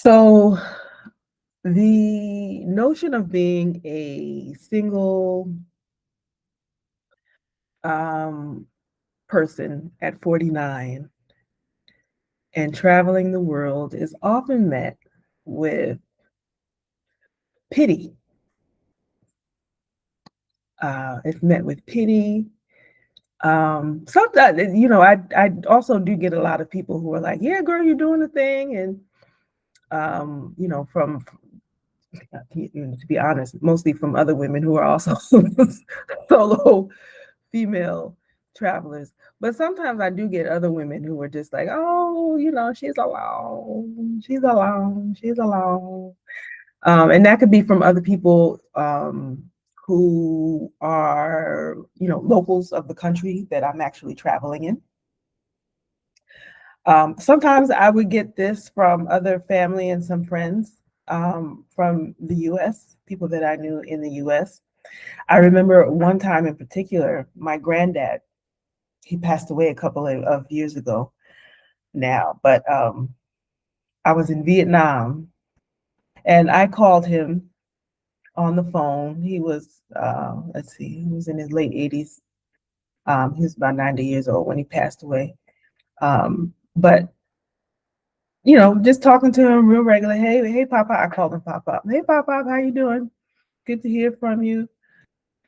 So the notion of being a single um, person at 49 and traveling the world is often met with pity. It's met with pity. Sometimes, I also do get a lot of people who are like, "Yeah, girl, you're doing the thing," and from to be honest, mostly from other women who are also solo female travelers. But sometimes I do get other women who are just like, oh, she's alone, she's alone, she's alone. And that could be from other people who are, locals of the country that I'm actually traveling in. Sometimes I would get this from other family and some friends from the US, people that I knew in the US. I remember one time in particular, my granddad, he passed away a couple of years ago now, but I was in Vietnam and I called him on the phone. He was, let's see, he was in his late 80s. He was about 90 years old when he passed away. But just talking to him real regular. Hey, Papa. I called him Papa. Hey, Papa, how you doing? Good to hear from you.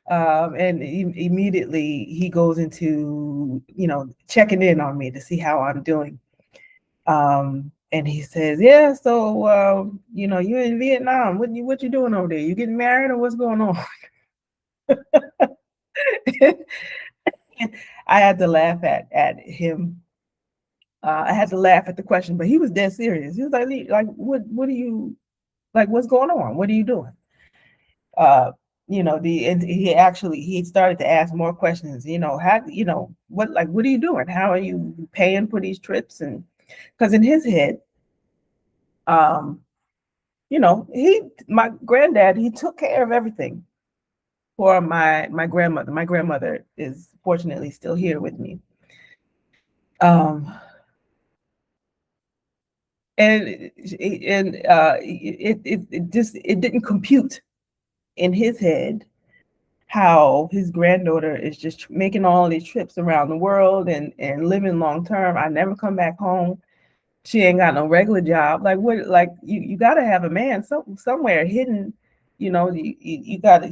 And immediately he goes into, checking in on me to see how I'm doing. And he says, yeah, so, you're in Vietnam. What you doing over there? You getting married or what's going on? I had to laugh at him. I had to laugh at the question, but he was dead serious. He was like, what are you, like, what's going on? What are you doing? And he started to ask more questions, how, what are you doing? How are you paying for these trips? And because in his head, um, my granddad, he took care of everything for my grandmother. My grandmother is fortunately still here with me. Um, and it didn't compute in his head how his granddaughter is just making all these trips around the world and living long term. I never come back home. She ain't got no regular job. Like what? Like you got to have a man somewhere hidden. You got to.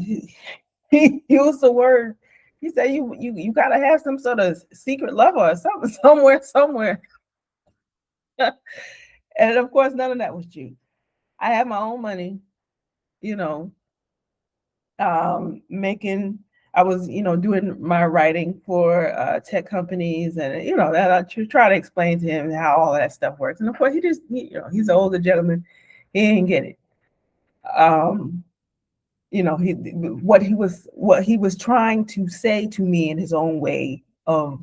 He used the word. He said you got to have some sort of secret lover or something somewhere. And of course, none of that was true. I had my own money. You know, making. I was, doing my writing for tech companies, and that I try to explain to him how all that stuff works. And of course, he's an older gentleman. He ain't get it. What he was trying to say to me in his own way of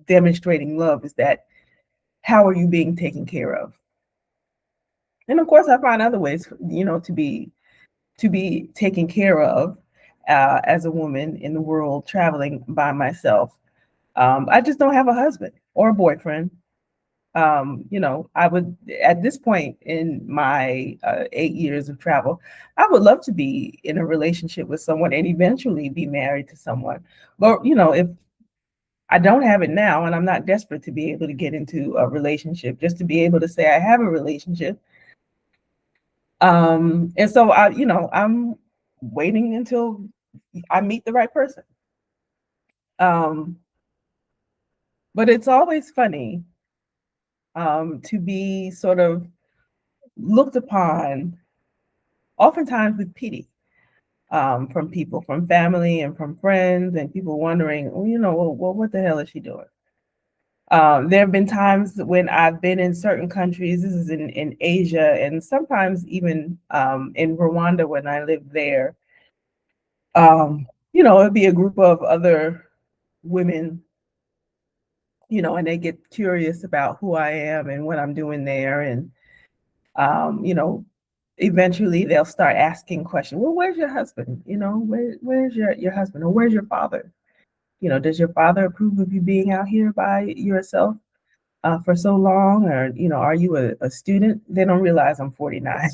demonstrating love is that how are you being taken care of? And of course, I find other ways, to be taken care of as a woman in the world traveling by myself. I just don't have a husband or a boyfriend. I would, at this point in my 8 years of travel, I would love to be in a relationship with someone and eventually be married to someone. But, if I don't have it now and I'm not desperate to be able to get into a relationship, just to be able to say I have a relationship. And so I'm waiting until I meet the right person. Um, but it's always funny to be sort of looked upon, oftentimes with pity, from people, from family and from friends, and people wondering, well, what the hell is she doing? There have been times when I've been in certain countries, this is in Asia, and sometimes even in Rwanda when I lived there. It'd be a group of other women, and they get curious about who I am and what I'm doing there. And, eventually they'll start asking questions. Well, where's your husband? Where's your husband? Or where's your father? Does your father approve of you being out here by yourself? for so long, or are you a student? They don't realize I'm 49.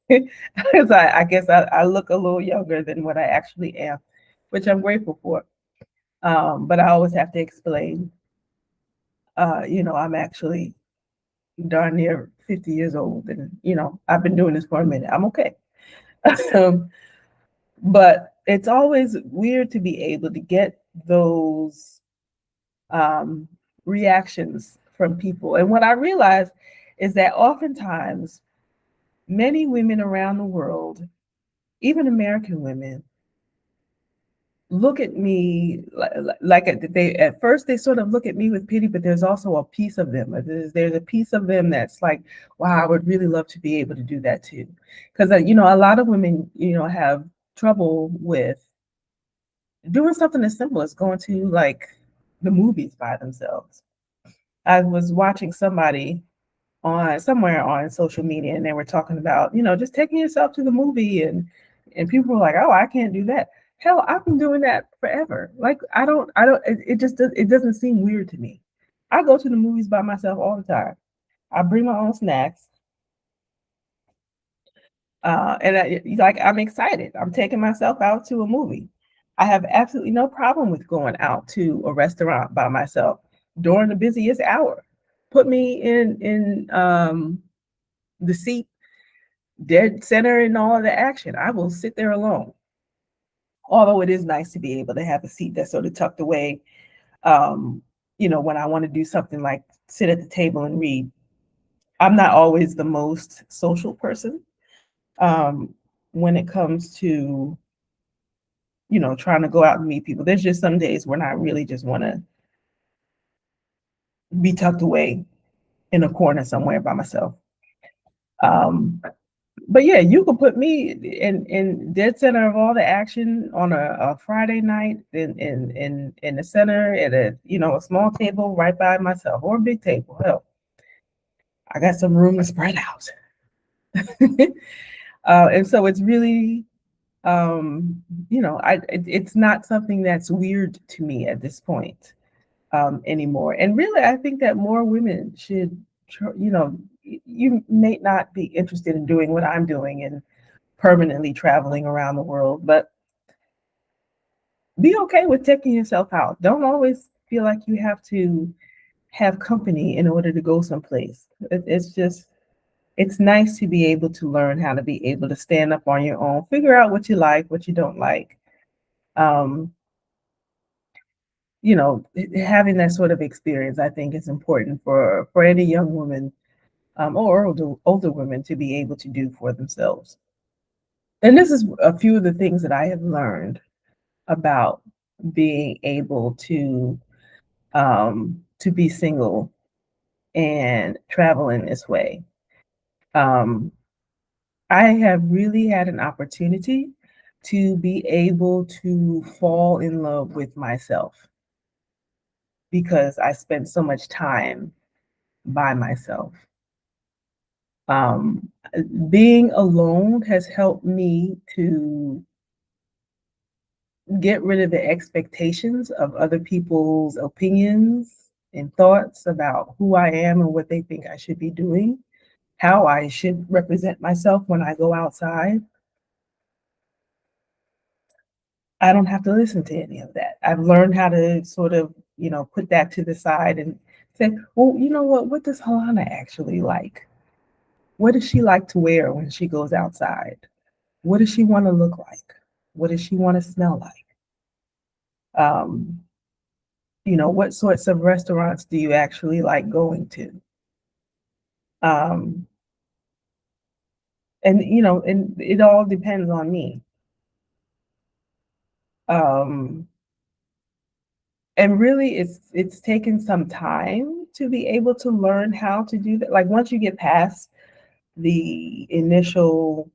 Because I guess I look a little younger than what I actually am, which I'm grateful for. But I always have to explain, I'm actually darn near 50 years old, and I've been doing this for a minute. I'm okay. um, but it's always weird to be able to get those um, reactions from people. And what I realize is that oftentimes many women around the world, even American women, look at me like they at first they sort of look at me with pity, but there's also a piece of them. There's a piece of them that's like, wow, I would really love to be able to do that too, because a lot of women have trouble with doing something as simple as going to like the movies by themselves. I was watching somebody on somewhere on social media, and they were talking about just taking yourself to the movie, and people were like, oh, I can't do that. Hell, I've been doing that forever. Like, I don't it doesn't seem weird to me. I go to the movies by myself all the time. I bring my own snacks. And I'm excited. I'm taking myself out to a movie. I have absolutely no problem with going out to a restaurant by myself during the busiest hour. Put me in the seat dead center in all of the action. I will sit there alone. Although it is nice to be able to have a seat that's sort of tucked away, um, when I want to do something like sit at the table and read. I'm not always the most social person um, when it comes to trying to go out and meet people. There's just some days when I really just want to be tucked away in a corner somewhere by myself. Um, but yeah, you could put me in dead center of all the action on a Friday night in the center at a small table right by myself, or a big table. Hell, I got some room to spread out. And so it's really it's not something that's weird to me at this point anymore. And really, I think that more women should, you may not be interested in doing what I'm doing and permanently traveling around the world, but be okay with taking yourself out. Don't always feel like you have to have company in order to go someplace. It's just, it's nice to be able to learn how to be able to stand up on your own, figure out what you like, what you don't like. Um, Having that sort of experience, I think, is important for any young woman or older women to be able to do for themselves. And this is a few of the things that I have learned about being able to be single and travel in this way. Um, I have really had an opportunity to be able to fall in love with myself because I spent so much time by myself. Um, Being alone has helped me to get rid of the expectations of other people's opinions and thoughts about who I am and what they think I should be doing, how I should represent myself when I go outside. I don't have to listen to any of that. I've learned how to sort of, put that to the side and say, well, you know what does Halana actually like? What does she like to wear when she goes outside? What does she want to look like? What does she want to smell like? Um, what sorts of restaurants do you actually like going to? Um, and it all depends on me. Um, and really, it's taken some time to be able to learn how to do that. Like once you get past the initial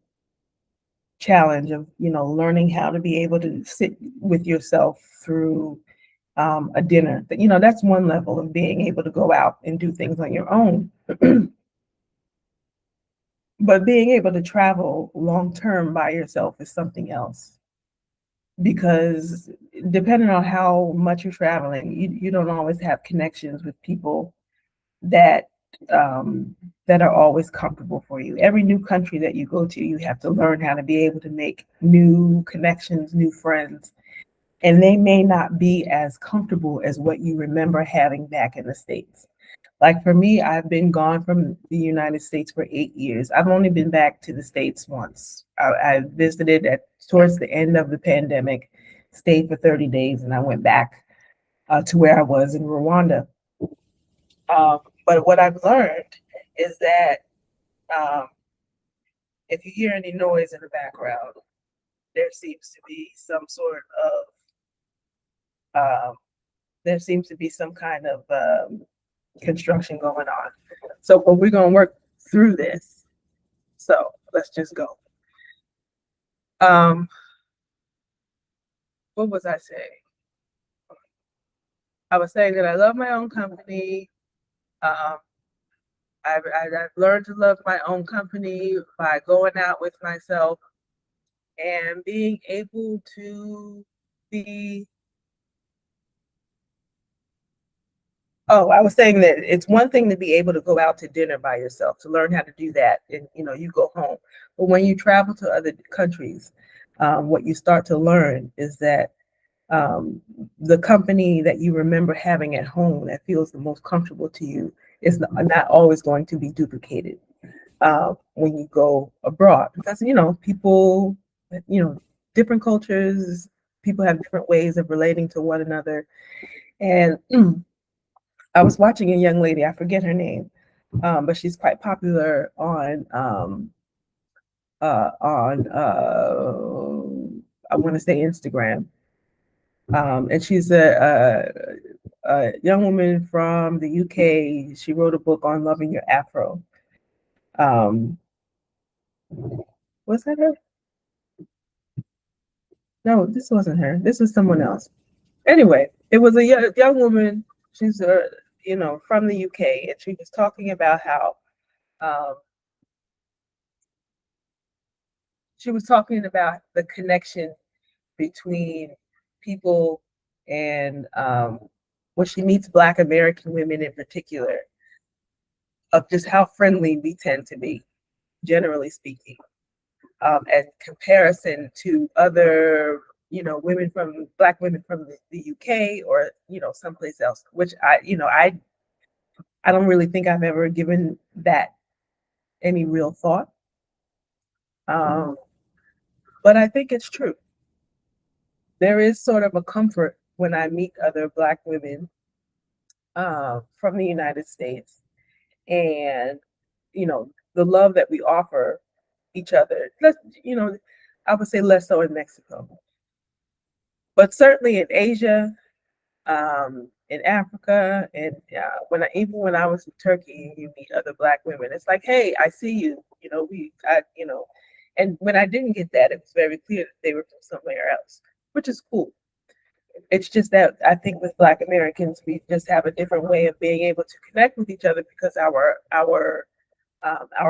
challenge of learning how to be able to sit with yourself through a dinner, that's one level of being able to go out and do things on your own. But being able to travel long term by yourself is something else, because depending on how much you're traveling, you don't always have connections with people that um, that are always comfortable for you. Every new country that you go to, you have to learn how to be able to make new connections, new friends, and they may not be as comfortable as what you remember having back in the States. Like for me, I've been gone from the United States for 8 years. I've only been back to the States once. I visited at towards the end of the pandemic, stayed for 30 days, and I went back to where I was in Rwanda. But what I've learned is that um, if you hear any noise in the background, there seems to be some sort of there seems to be some kind of construction going on. So, but we're gonna work through this. So let's just go. Um, what was I saying? I was saying that I love my own company. Um, I've learned to love my own company by going out with myself and being able to be. Oh, I was saying that it's one thing to be able to go out to dinner by yourself, to learn how to do that, and you go home. But when you travel to other countries, what you start to learn is that um, the company that you remember having at home that feels the most comfortable to you is not always going to be duplicated when you go abroad, because people, you know different cultures, people have different ways of relating to one another. And I was watching a young lady, I forget her name, but she's quite popular on I want to say Instagram. And she's a young woman from the UK. She wrote a book on loving your afro. Um, was that her? No, this wasn't her. This was someone else. Anyway, it was a young woman. She's from the UK, and she was talking about how um, she was talking about the connection between people and when she meets Black American women in particular, of just how friendly we tend to be, generally speaking, and comparison to other, women from Black women from the UK, or someplace else, which I don't really think I've ever given that any real thought, um, but I think it's true. There is sort of a comfort when I meet other Black women from the United States, and the love that we offer each other. I would say less so in Mexico, but certainly in Asia, in Africa, and even when I was in Turkey, and you meet other Black women, it's like, hey, I see you. And when I didn't get that, it was very clear that they were from somewhere else, which is cool. It's just that I think with Black Americans, we just have a different way of being able to connect with each other, because our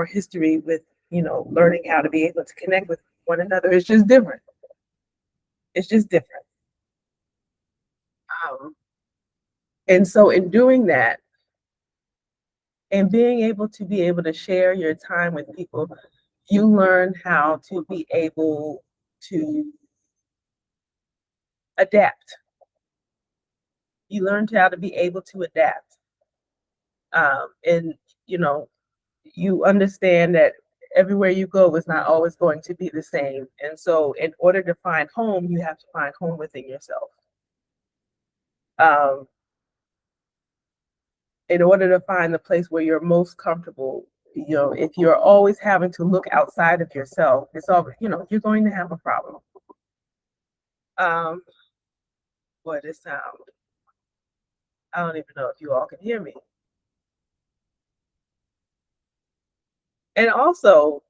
history with learning how to be able to connect with one another is just different. It's just different. Um, and so in doing that, and being able to share your time with people, you learn how to be able to adapt. You learn how to be able to adapt. And you know, you understand that everywhere you go is not always going to be the same. And so in order to find home, you have to find home within yourself. Um, in order to find the place where you're most comfortable, if you're always having to look outside of yourself, it's all, you're going to have a problem. Um, boy, this sound, I don't even know if you all can hear me. And also,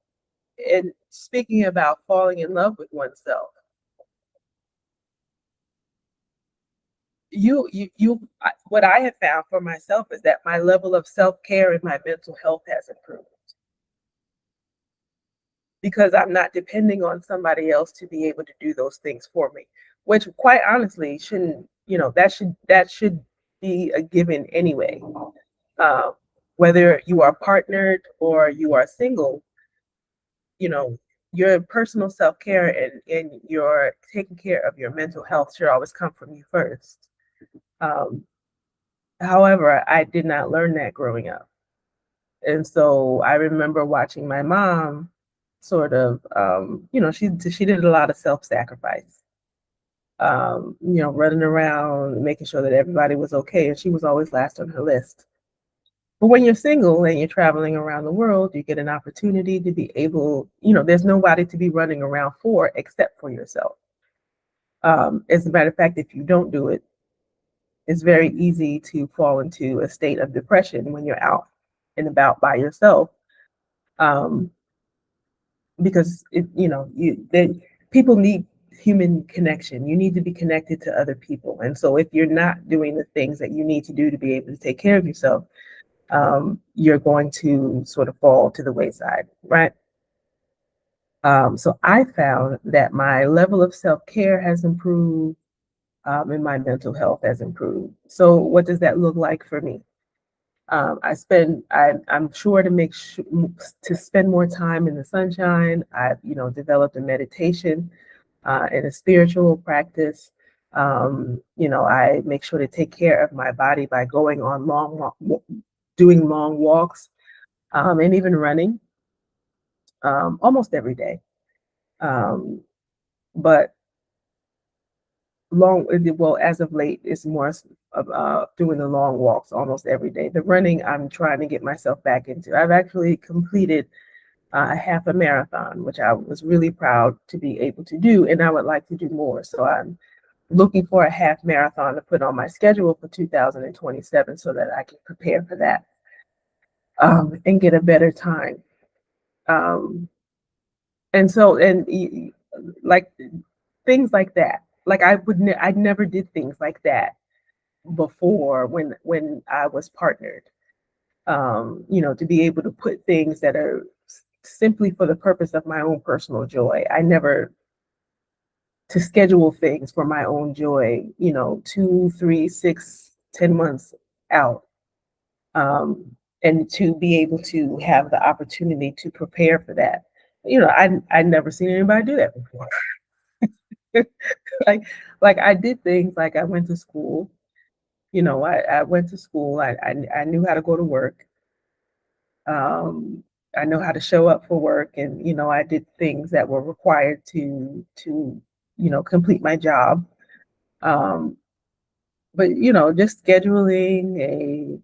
in speaking about falling in love with oneself, what I have found for myself is that my level of self-care and my mental health has improved, because I'm not depending on somebody else to be able to do those things for me, which quite honestly shouldn't, that should be a given anyway. whether you are partnered or you are single, you know, your personal self-care and your taking care of your mental health should always come from you first. Um, However, I did not learn that growing up. And so I remember watching my mom sort of, she did a lot of self-sacrifice, running around, making sure that everybody was okay. And she was always last on her list. But when you're single and you're traveling around the world, you get an opportunity to be able, there's nobody to be running around for except for yourself. As a matter of fact, if you don't do it, it's very easy to fall into a state of depression when you're out and about by yourself. Um, because people need human connection. You need to be connected to other people. And so if you're not doing the things that you need to do to be able to take care of yourself, you're going to sort of fall to the wayside, right? So I found that my level of self-care has improved, and my mental health has improved. So what does that look like for me? I'm sure to spend more time in the sunshine. I've, developed a meditation and a spiritual practice. I make sure to take care of my body by going on doing long walks, and even running, almost every day. Um, but well, as of late, it's more of doing the long walks almost every day. The running, I'm trying to get myself back into. I've actually completed a half a marathon, which I was really proud to be able to do, and I would like to do more. So I'm looking for a half marathon to put on my schedule for 2027 so that I can prepare for that, and get a better time. Um, and like things like that. Like I never did things like that before when I was partnered. To be able to put things that are simply for the purpose of my own personal joy. I never to schedule things for my own joy, 2, 3, 6, 10 months out. And to be able to have the opportunity to prepare for that. I never seen anybody do that before. like like I did things like I went to school. I went to school. I knew how to go to work. Um, I know how to show up for work, and I did things that were required to complete my job. Um, but just scheduling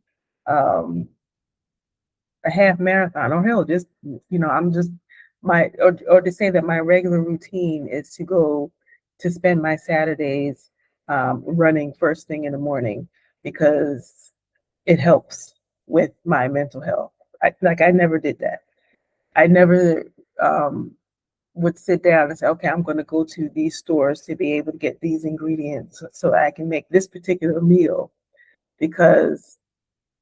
a half marathon, or hell, just I'm just my or to say that my regular routine is to go to spend my Saturdays running first thing in the morning because it helps with my mental health. I never did that. I never um, would sit down and say, okay, I'm going to go to these stores to be able to get these ingredients so I can make this particular meal because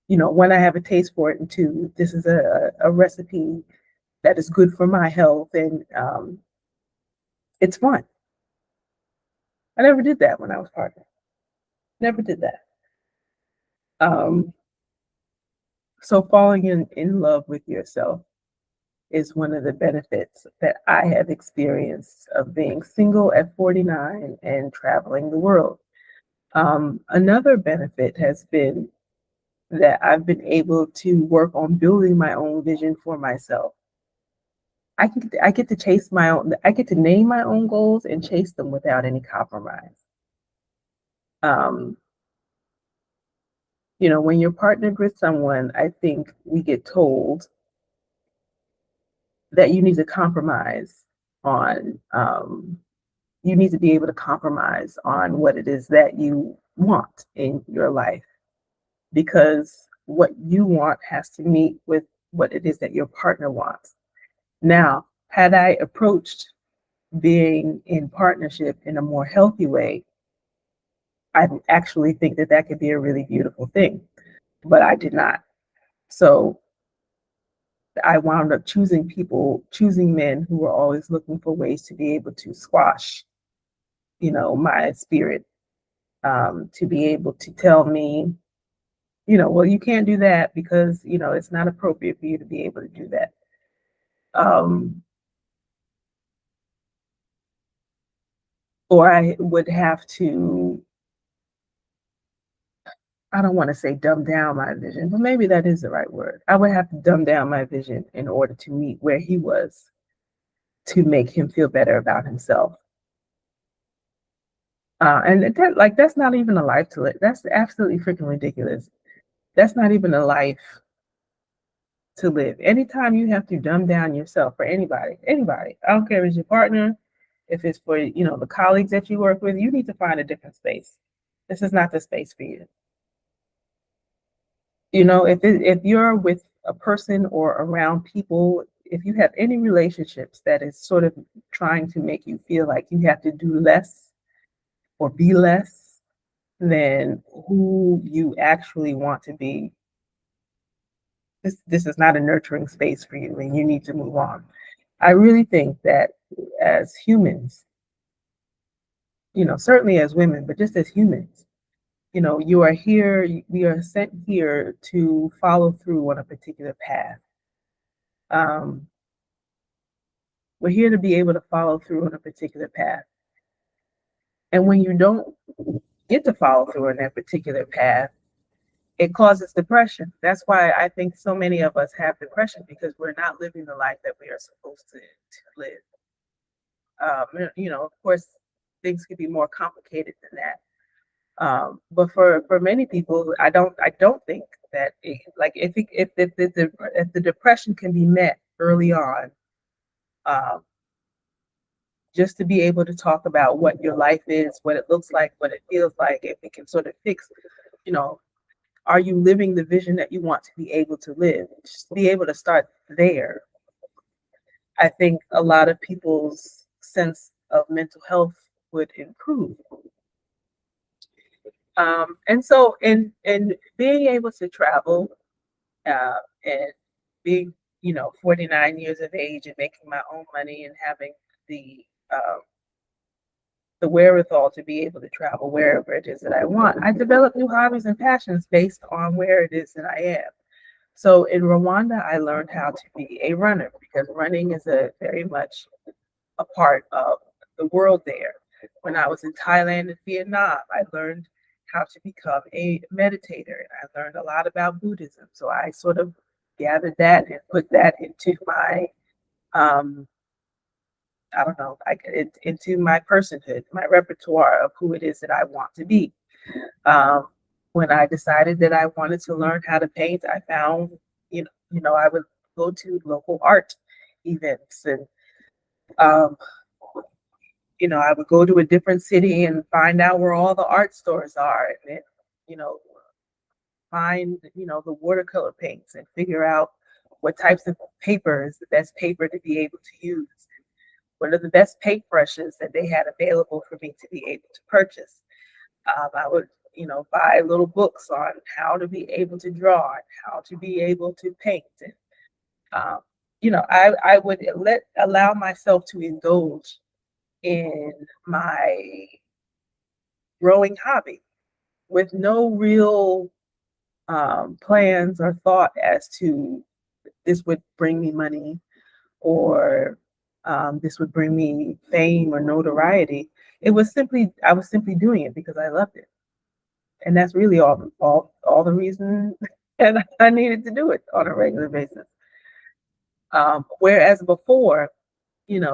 one, I have a taste for it, and two, this is a recipe that is good for my health, and it's fun. I never did that when I was partner. Never did that. Um, so falling in love with yourself is one of the benefits that I have experienced of being single at 49 and traveling the world. Another benefit has been that I've been able to work on building my own vision for myself. I get to chase my own. I get to name my own goals and chase them without any compromise. Um, when you're partnered with someone, I think we get told that you need to compromise on. You need to be able to compromise on what it is that you want in your life because what you want has to meet with what it is that your partner wants. Now, had I approached being in partnership in a more healthy way, I actually think that that could be a really beautiful thing, but I did not. So I wound up choosing men who were always looking for ways to be able to squash, my spirit, to be able to tell me well, you can't do that because, it's not appropriate for you to be able to do that. Um, or I would have to, I don't want to say dumb down my vision, but maybe that is the right word. I would have to dumb down my vision in order to meet where he was to make him feel better about himself. And that's not even a life to live. That's absolutely freaking ridiculous. That's not even a life to live. Anytime you have to dumb down yourself for anybody, I don't care if it's your partner, if it's for, the colleagues that you work with, you need to find a different space. This is not the space for you. If you're with a person or around people, if you have any relationships that is sort of trying to make you feel like you have to do less or be less than who you actually want to be, this is not a nurturing space for you, and you need to move on. I really think that as humans, certainly as women, but just as humans, you are here, we are sent here to follow through on a particular path. Um, we're here to be able to follow through on a particular path. And when you don't get to follow through on that particular path, it causes depression. That's why I think so many of us have depression, because we're not living the life that we are supposed to live. Of course, things could be more complicated than that. But for many people, I don't think that like if the depression can be met early on, um, just to be able to talk about what your life is, what it looks like, what it feels like, if it can sort of fix, you know, are you living the vision that you want to be able to live? Just be able to start there. I think a lot of people's sense of mental health would improve. And so in being able to travel, and being, 49 years of age and making my own money and having the um, the wherewithal to be able to travel wherever it is that I want, I develop new hobbies and passions based on where it is that I am. So in Rwanda, I learned how to be a runner, because running is a very much a part of the world there. When I was in Thailand and Vietnam, I learned how to become a meditator, and I learned a lot about Buddhism. So I sort of gathered that and put that into my, um, I don't know, into my personhood, my repertoire of who it is that I want to be. Um, when I decided that I wanted to learn how to paint, I found, I would go to local art events, and um, I would go to a different city and find out where all the art stores are, and then, you know, find, the watercolor paints, and figure out what types of paper is the best paper to be able to use. What are the best paintbrushes that they had available for me to be able to purchase? I would, buy little books on how to be able to draw and how to be able to paint. And, um, I would allow myself to indulge in my growing hobby with no real plans or thought as to this would bring me money, or this would bring me fame or notoriety. I was simply doing it because I loved it. And that's really all the reason and I needed to do it on a regular basis. Whereas before,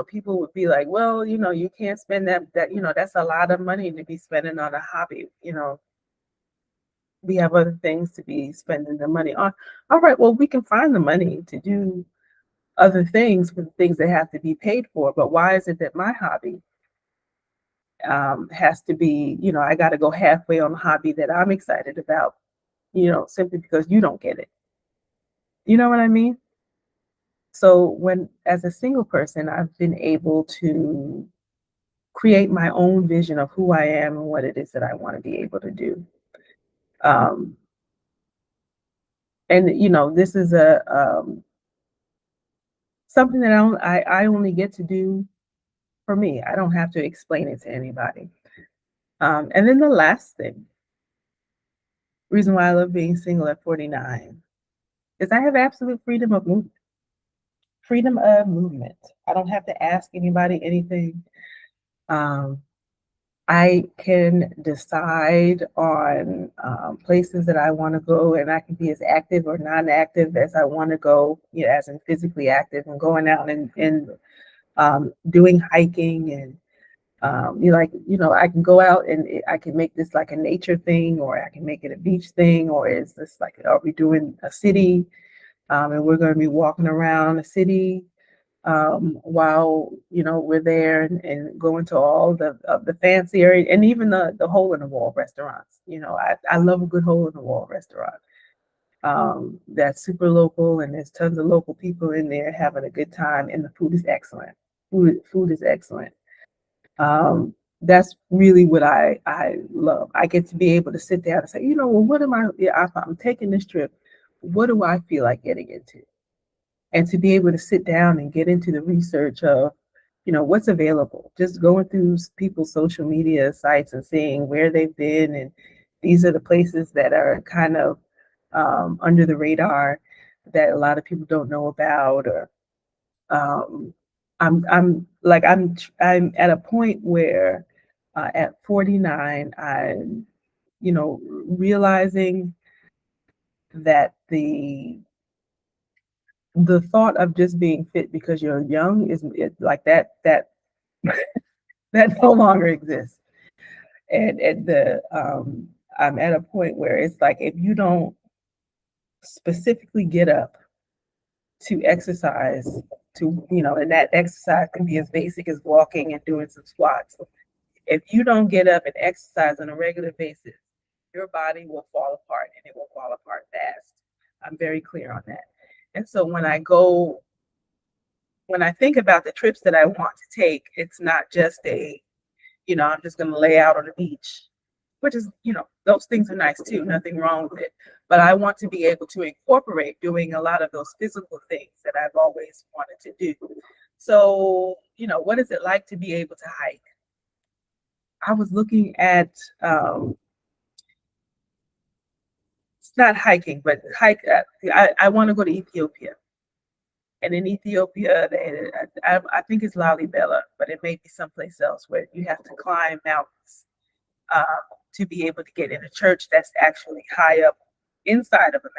people would be like, well, you can't spend that's a lot of money to be spending on a hobby. We have other things to be spending the money on. All right, well, we can find the money to do other things for the things that have to be paid for. But why is it that my hobby has to be, I got to go halfway on a hobby that I'm excited about, simply because you don't get it. You know what I mean? So as a single person, I've been able to create my own vision of who I am and what it is that I want to be able to do. Um, and this is a something that I only get to do for me. I don't have to explain it to anybody. And then the last thing Reason why I love being single at 49 is I have absolute freedom of movement. Freedom of movement. I don't have to ask anybody anything. Um, I can decide on places that I want to go, and I can be as active or non-active as I want to go, you know, as in physically active and going out and doing hiking and I can go out and I can make this like a nature thing, or I can make it a beach thing, or is this like, are we doing a city? And we're going to be walking around the city while we're there and going to all the fancy area and even the hole in the wall restaurants. I love a good hole in the wall restaurant. That's super local and there's tons of local people in there having a good time and the food is excellent. Food is excellent. That's really what I love. I get to be able to sit down and say, well, what am I? Yeah, if I'm taking this trip, what do I feel like getting into? And to be able to sit down and get into the research of, what's available. Just going through people's social media sites and seeing where they've been, and these are the places that are kind of under the radar that a lot of people don't know about, or um, I'm at a point where at 49 I'm realizing that the thought of just being fit because you're young is like that no longer exists. And at the I'm at a point where it's like if you don't specifically get up to exercise, and that exercise can be as basic as walking and doing some squats. If you don't get up and exercise on a regular basis, your body will fall apart and it will fall apart fast. I'm very clear on that. And so when I think about the trips that I want to take, it's not just I'm just going to lay out on the beach, which is, those things are nice too, nothing wrong with it. But I want to be able to incorporate doing a lot of those physical things that I've always wanted to do. So, what is it like to be able to hike? I was looking at, it's not hiking, but I want to go to Ethiopia. And in Ethiopia, I think it's Lalibela, but it may be someplace else where you have to climb mountains um, to be able to get in a church that's actually high up inside of a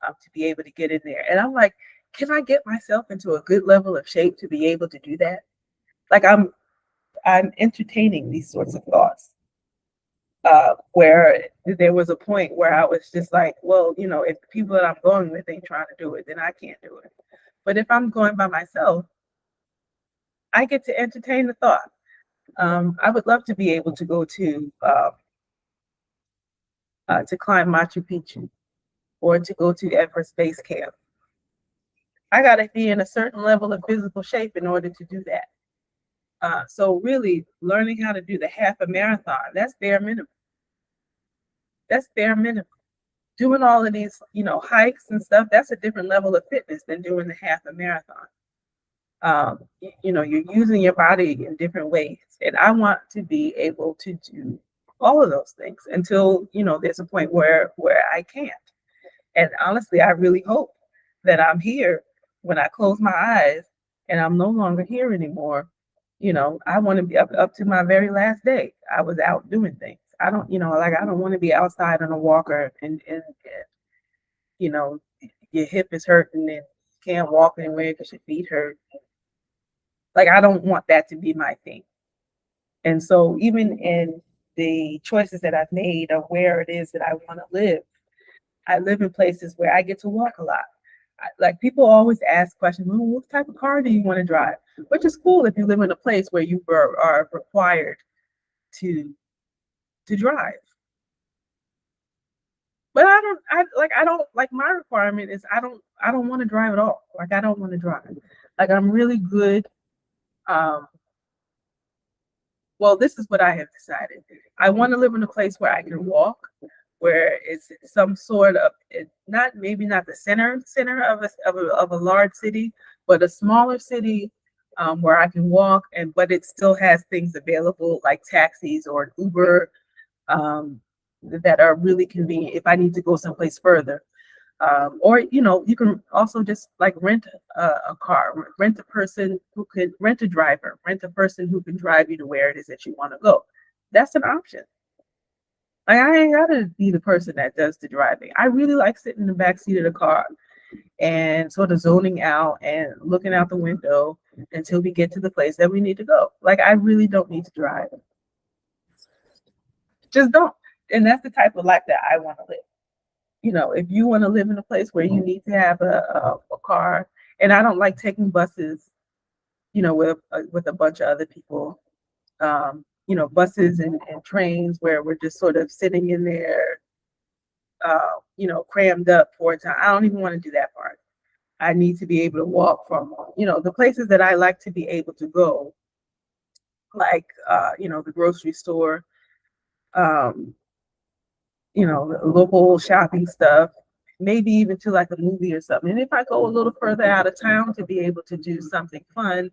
mountain to be able to get in there. And I'm like, can I get myself into a good level of shape to be able to do that? Like I'm entertaining these sorts of thoughts. Where there was a point where I was just like, well, if the people that I'm going with ain't trying to do it, then I can't do it. But if I'm going by myself, I get to entertain the thought. I would love to be able to go to climb Machu Picchu or to go to Everest Base Camp. I got to be in a certain level of physical shape in order to do that. So really learning how to do the half a marathon, that's bare minimum. That's bare minimum. Doing all of these, hikes and stuff, that's a different level of fitness than doing the half a marathon. You're using your body in different ways. And I want to be able to do all of those things until, there's a point where I can't. And honestly, I really hope that I'm here when I close my eyes and I'm no longer here anymore. I want to be up to my very last day. I was out doing things. I don't, I don't want to be outside on a walker and you know, your hip is hurting and can't walk anywhere because your feet hurt. Like, I don't want that to be my thing. And so even in the choices that I've made of where it is that I want to live, I live in places where I get to walk a lot. Like, people always ask questions, well, what type of car do you want to drive? Which is cool if you live in a place where you are required to drive. But I don't like, my requirement is I don't want to drive at all. Like, I don't want to drive. Like, I'm really good. Um, well, this is what I have decided. I want to live in a place where I can walk, where it's some sort of, not maybe not the center of a large city, but a smaller city where I can walk, but it still has things available like taxis or an Uber. Um, that are really convenient if I need to go someplace further. Or you can also just like rent a car, rent a person who could rent a driver, rent a person who can drive you to where it is that you want to go. That's an option. Like I ain't gotta be the person that does the driving. I really like sitting in the back seat of the car and sort of zoning out and looking out the window until we get to the place that we need to go. Like I really don't need to drive. Just don't. And that's the type of life that I want to live. If you want to live in a place where you need to have a car, and I don't like taking buses, with a bunch of other people, buses and trains where we're just sort of sitting in there, crammed up for a time. I don't even want to do that part. I need to be able to walk from, the places that I like to be able to go, like, the grocery store, um, local shopping stuff, maybe even to like a movie or something. And if I go a little further out of town to be able to do something fun,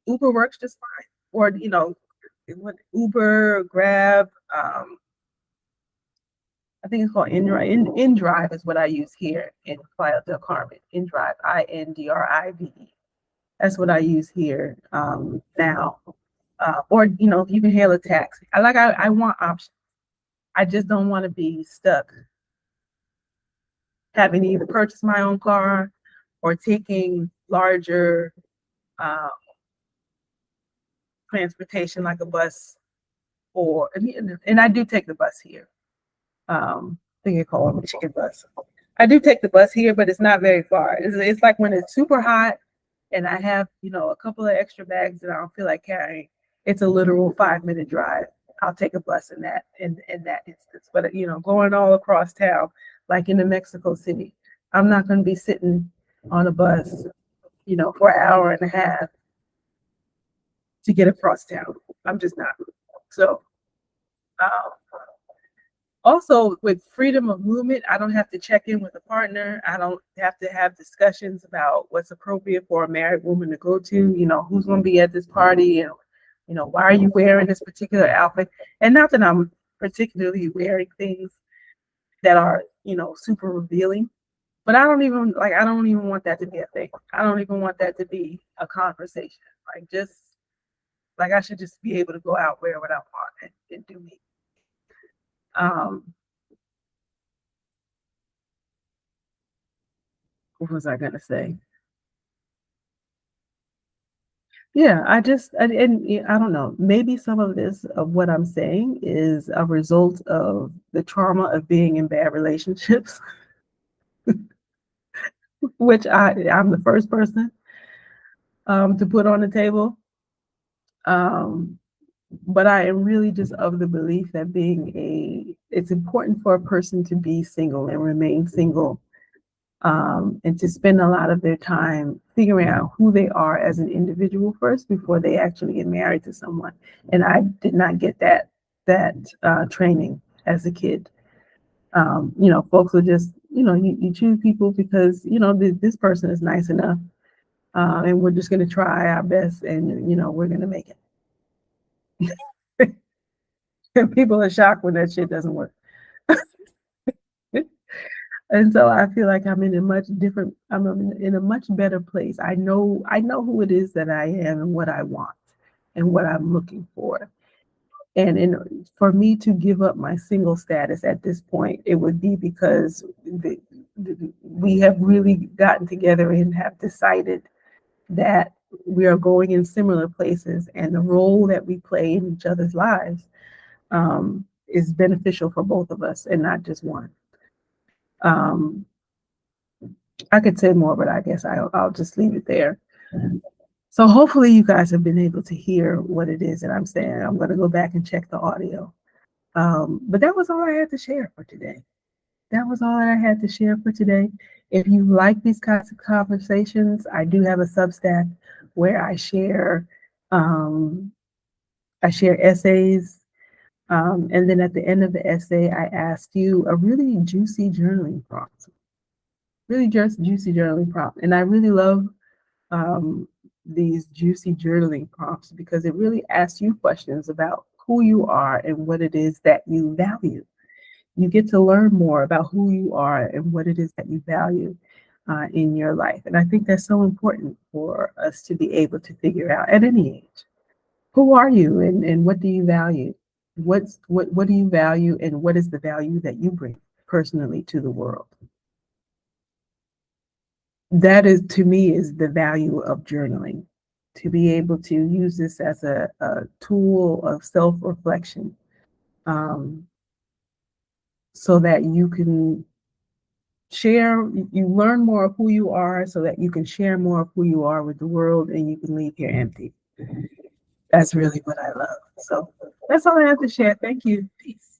Uber works just fine. Or, Uber, Grab, I think it's called InDrive. InDrive is what I use here in Playa del Carmen. InDrive, INDRIVE. That's what I use here now. Or, you can hail a taxi. I want options. I just don't want to be stuck having to either purchase my own car or taking larger uh, transportation like a bus, and I do take the bus here. I think it's called a Michigan bus. I do take the bus here, but it's not very far. It's like when it's super hot and I have, a couple of extra bags that I don't feel like carrying, it's a literal 5-minute drive. I'll take a bus in that instance. But going all across town, like in the Mexico City, I'm not going to be sitting on a bus, for an hour and a half to get across town. I'm just not. So, um, also with freedom of movement, I don't have to check in with a partner. I don't have to have discussions about what's appropriate for a married woman to go to, who's going to be at this party, and why are you wearing this particular outfit? And not that I'm particularly wearing things that are, super revealing, but I don't even want that to be a thing. I don't even want that to be a conversation. Just like I should just be able to go out, wear what I want, and do me. Um, what was I gonna say? Yeah, and I don't know. Maybe some of this of what I'm saying is a result of the trauma of being in bad relationships, which I'm the first person to put on the table. Um, but I am really just of the belief that it's important for a person to be single and remain single, and to spend a lot of their time figuring out who they are as an individual first before they actually get married to someone. And I did not get that training as a kid. Folks are just, you choose people because, this person is nice enough, and we're just going to try our best, and, we're going to make it. And people are shocked when that shit doesn't work. And so I feel like I'm in a much better place. I know who it is that I am and what I want and what I'm looking for. For me to give up my single status at this point, it would be because we have really gotten together and have decided that we are going in similar places, and the role that we play in each other's lives is beneficial for both of us and not just one. Um, I could say more, but I guess I'll just leave it there. So hopefully you guys have been able to hear what it is that I'm saying. I'm going to go back and check the audio. But that was all I had to share for today. That was all I had to share for today. If you like these kinds of conversations, I do have a Substack where I share essays. And then at the end of the essay, I ask you a really juicy journaling prompt. Really just juicy journaling prompt. And I really love these juicy journaling prompts because it really asks you questions about who you are and what it is that you value. You get to learn more about who you are and what it is that you value in your life. And I think that's so important for us to be able to figure out at any age. Who are you and what do you value? What do you value and what is the value that you bring personally to the world? That is, to me, is the value of journaling. To be able to use this as a tool of self-reflection, um, so that you can share, you learn more of who you are so that you can share more of who you are with the world and you can leave here empty. That's really what I love. So that's all I have to share. Thank you. Peace.